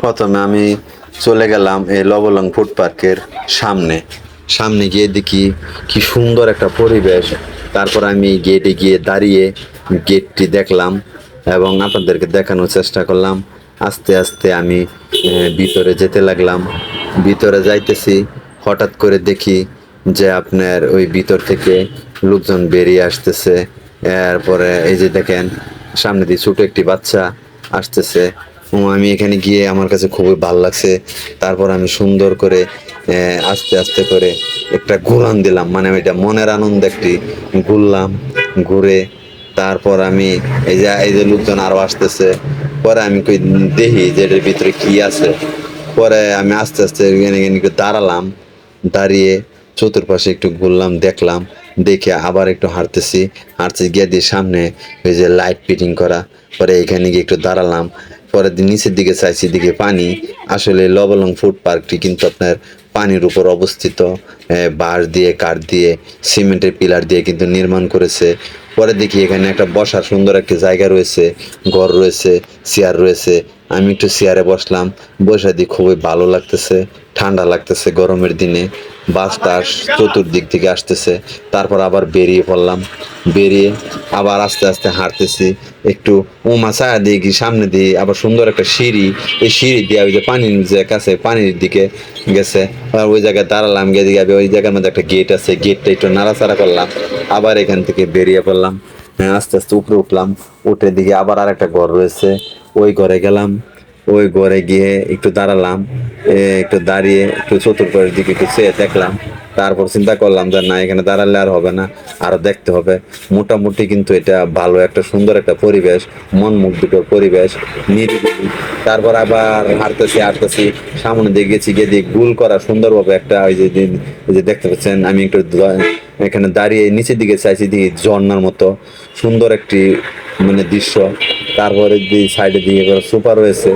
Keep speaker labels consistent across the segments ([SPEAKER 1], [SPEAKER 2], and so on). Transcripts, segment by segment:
[SPEAKER 1] প্রথমে আমি চলে গেলাম এই লবলং ফুড পার্কের সামনে। সামনে গিয়ে দেখি কি সুন্দর একটা পরিবেশ। তারপর আমি গেটে গিয়ে দাঁড়িয়ে গেটটি দেখলাম এবং আপনাদেরকে দেখানোর চেষ্টা করলাম। আস্তে আস্তে আমি ভিতরে যেতে লাগলাম। ভিতরে যাইতেছি, হঠাৎ করে দেখি যে আপনার ওই ভিতর থেকে লোকজন বেরিয়ে আসতেছে। এরপরে এই যে দেখেন সামনে দিয়ে ছোট একটি বাচ্চা আসতেছে। আমি এখানে গিয়ে আমার কাছে খুবই ভালো লাগছে। তারপর আমি সুন্দর করে আস্তে আস্তে করে একটা ঘুরান দিলাম, মানে এটা মনের আনন্দ একটি ঘুরলাম। ঘুরে তারপর আমি এই যে লোকজন আরো আসতেছে। পরে আমি কই দেখি যে এটার ভিতরে কি আছে। পরে আমি আস্তে আস্তে এখানে একটু দাঁড়ালাম। দাঁড়িয়ে চতুর্পাশে একটু ঘুরলাম, দেখলাম। দেখে আবার একটু হাঁটতেছি। হাঁটতে গিয়ে দিয়ে সামনে ওই যে লাইট ফিটিং করা। পরে এখানে গিয়ে একটু দাঁড়ালাম। পরে নিচের দিকে চাইছি, দিকে পানি। আসলে লবলং ফুড পার্কটি কিন্তু আপনার পানির উপর অবস্থিত। বাঁশ দিয়ে, কাঠ দিয়ে, সিমেন্টের পিলার দিয়ে কিন্তু নির্মাণ করেছে। পরে দেখি এখানে একটা বসার সুন্দর একটা জায়গা রয়েছে, ঘর রয়েছে, চেয়ার রয়েছে। আমি একটু চেয়ারে বসলাম। বসে দিয়ে খুবই ভালো লাগতেছে, ঠান্ডা লাগতেছে গরমের দিনে। বাতাস চতুর্দিক থেকে আসতেছে। তারপর আবার বেরিয়ে পড়লাম। বেরিয়ে আবার আস্তে আস্তে হাঁটতেছি। একটু ছায়া দিয়ে কি সামনে দিয়ে আবার সুন্দর একটা সিঁড়ি। এই সিঁড়ি দিয়ে ওই যে পানির যে কাছে পানির দিকে গেছে। আর ওই জায়গায় দাঁড়ালাম, গিয়ে দিকে ওই জায়গার মধ্যে একটা গেট আছে, গেটটা একটু নাড়াচাড়া করলাম। আবার এখান থেকে বেরিয়ে পড়লাম। আস্তে আস্তে উপরে উঠলাম। উঠে দিকে আবার আর একটা ঘর রয়েছে, ওই ঘরে গেলাম। ওই ঘরে গিয়ে একটু দাঁড়ালাম। একটু দাঁড়িয়ে একটু চতুর্পাশের দিকে একটু চেয়ে দেখলাম। তারপর চিন্তা করলাম যে না, এখানে দাঁড়ালে আর হবে না, আরো দেখতে হবে। মোটামুটি কিন্তু এটা ভালো একটা সুন্দর একটা পরিবেশ, মন মুগ্ধকর পরিবেশ, নিরিবিলি। তারপর আবার হাঁটতেছি হাঁটতেছি সামনে দিয়ে গেছি, গিয়ে দিয়ে গুল করা সুন্দরভাবে একটা ওই যে দেখতে পাচ্ছেন। আমি একটু এখানে দাঁড়িয়ে নিচের দিকে চাইছি, দিকে ঝর্ণার মতো সুন্দর একটি মানে দৃশ্য। তারপরে সাইডে দিয়ে সোফা রয়েছে।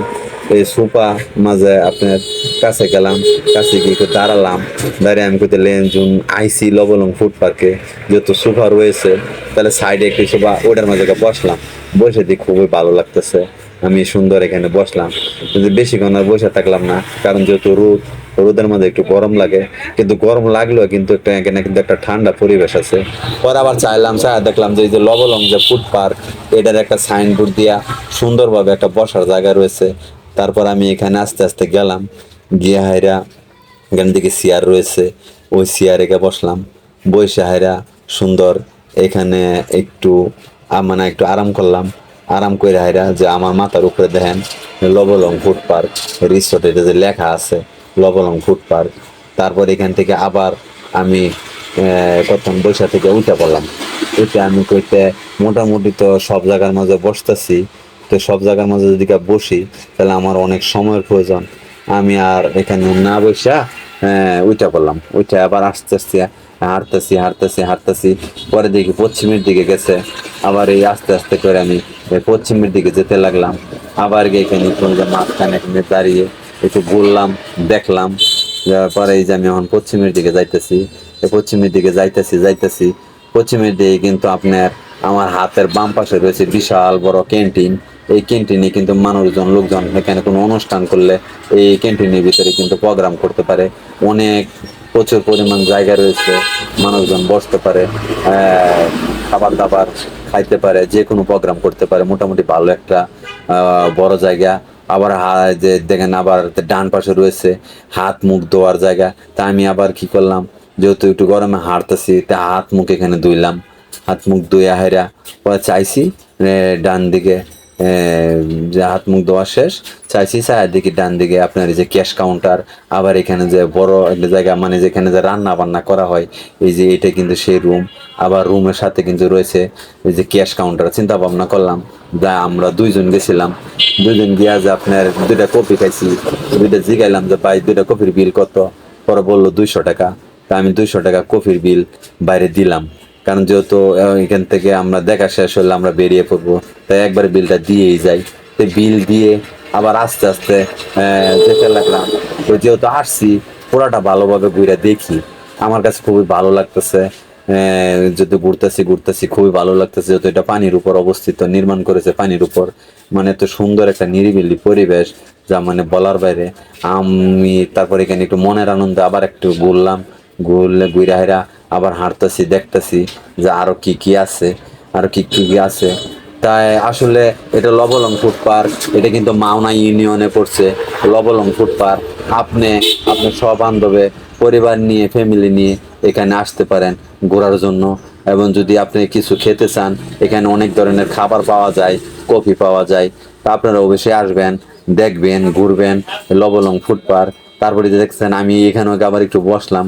[SPEAKER 1] এই সোফা মাঝে আপনার কাছে গেলাম, কাছে গিয়ে একটু দাঁড়ালাম। দাঁড়িয়ে আমি কোথায় লেন জুন আইসি লবলং ফুড পার্কে যেহেতু সোফা রয়েছে, তাহলে সাইডে একটি সোফা, ওটার মাঝে বসলাম। বসে দিয়ে খুবই ভালো লাগতেছে। আমি সুন্দর এখানে বসলাম, কিন্তু বেশিক্ষণ আর বসে থাকলাম না, কারণ যেহেতু রোদের মধ্যে একটু গরম লাগে। কিন্তু গরম লাগলেও কিন্তু একটা এখানে কিন্তু একটা ঠান্ডা পরিবেশ আছে। পরে আবার চাইলাম, দেখলাম যে এই যে লবলং যে ফুড পার্ক, এটার একটা সাইনবোর্ড দিয়া সুন্দরভাবে একটা বসার জায়গা রয়েছে। তারপর আমি এখানে আস্তে আস্তে গেলাম। গিয়ে হাইরা এখান থেকে চেয়ার রয়েছে, ওই চেয়ারে গিয়ে বসলাম। বসে হাইরা সুন্দর এখানে একটু মানে একটু আরাম করলাম। আরাম করে হাইরা যে আমার মাথার উপরে দেখেন লবলং ফুড পার্ক রিসোর্ট, এটা যে লেখা আছে লবলং ফুড পার্ক। তারপর এখান থেকে আবার আমি প্রথম বৈশা থেকে উঠে পড়লাম। উঠে আমি কইতে মোটামুটি তো সব জায়গার মাঝে বসতেছি। তো সব জায়গার মাঝে যদি বসি তাহলে আমার অনেক সময়ের প্রয়োজন। আমি আর এখানে না বসা উঠে পড়লাম। উঠে আবার আস্তে আস্তে হাঁটতেছি হাঁটতেছি হাঁটতেছি। পরে দেখি পশ্চিমের দিকে গেছে। আবার এই আস্তে আস্তে করে আমি পশ্চিমের দিকে যেতে লাগলাম। আবার গিয়ে এখানে মাঝখানে এখানে দাঁড়িয়ে একটু ঘুরলাম, দেখলাম। যাওয়ার পরে এই যে আমি এখন পশ্চিমের দিকে যাইতেছি। পশ্চিমের দিকে যাইতেছি যাইতেছি পশ্চিমের দিকে কিন্তু আপনার আমার হাতের বাম পাশে রয়েছে বিশাল বড় ক্যান্টিন। এই ক্যান্টিনে কিন্তু মানুষজন লোকজন এখানে কোনো অনুষ্ঠান করলে এই ক্যান্টিনের ভিতরে কিন্তু প্রোগ্রাম করতে পারে। অনেক প্রচুর পরিমাণ জায়গা রয়েছে, মানুষজন বসতে পারে, খাবার দাবার খাইতে পারে, যে কোনো প্রোগ্রাম করতে পারে। মোটামুটি ভালো একটা বড় জায়গা। আবার যে দেখেন আবার ডান পাশে রয়েছে হাত মুখ ধোয়ার জায়গা। তা আমি আবার কি করলাম, যেহেতু একটু গরমে হাঁটতেছি, তা হাত মুখ এখানে ধুইলাম। হাত মুখ ধুয়ে হেরা পরে চাইছি ডান দিকে, যে হাত মুখ ধোয়া শেষ, চাইছি চারিদিকে ডান দিকে আপনার এই যে ক্যাশ কাউন্টার। আবার এখানে যে বড় একটা জায়গা, মানে যেখানে যে রান্না বান্না করা হয়, এই যে এটা কিন্তু সেই রুম। আবার রুমের সাথে কিন্তু রয়েছে এই যে ক্যাশ কাউন্টার। চিন্তা ভাবনা করলাম, যা আমরা দুইজন গেছিলাম, দুইজন গিয়া যে আপনার দুইটা কফি খাইছি। দুইটা জিগাইলাম যে ভাই দুইটা কফির বিল কত? পরে বললো 200 টাকা। তা আমি 200 টাকা কফির বিল বাইরে দিলাম, কারণ যেহেতু এখান থেকে আমরা দেখা শেষ হলে আমরা বেরিয়ে পড়বো, তাই একবার বিলটা দিয়েই যাই। তো বিল দিয়ে আবার আস্তে আস্তে যেতে লাগলাম। তো যেহেতু আসছি পুরাটা ভালোভাবে ঘুরে দেখি, আমার কাছে খুবই ভালো লাগতেছে। যদি ঘুরতেছি খুবই ভালো লাগতেছে, যেহেতু এটা পানির উপর অবস্থিত, নির্মাণ করেছে পানির উপর। মানে এত সুন্দর একটা নিরিবিলি পরিবেশ যা মানে বলার বাইরে। আমি তারপর এখানে একটু মনের আনন্দে আবার একটু ঘুরে হেরা আবার হাঁটতেছি, দেখতেছি যে আরো কি কি আছে, আরো কি কি আছে। তাই আসলে এটা লবলং ফুড পার্ক, এটা কিন্তু মাওনা ইউনিয়নে পড়ছে লবলং ফুড পার্ক। আপনি আপনার সবান্ধবে পরিবার নিয়ে, ফ্যামিলি নিয়ে এখানে আসতে পারেন ঘোরার জন্য। এবং যদি আপনি কিছু খেতে চান, এখানে অনেক ধরনের খাবার পাওয়া যায়, কফি পাওয়া যায়। তা আপনারা অবশ্যই আসবেন, দেখবেন, ঘুরবেন লবলং ফুড পার্ক। তারপরে যে দেখছেন আমি এখানে আবার একটু বসলাম।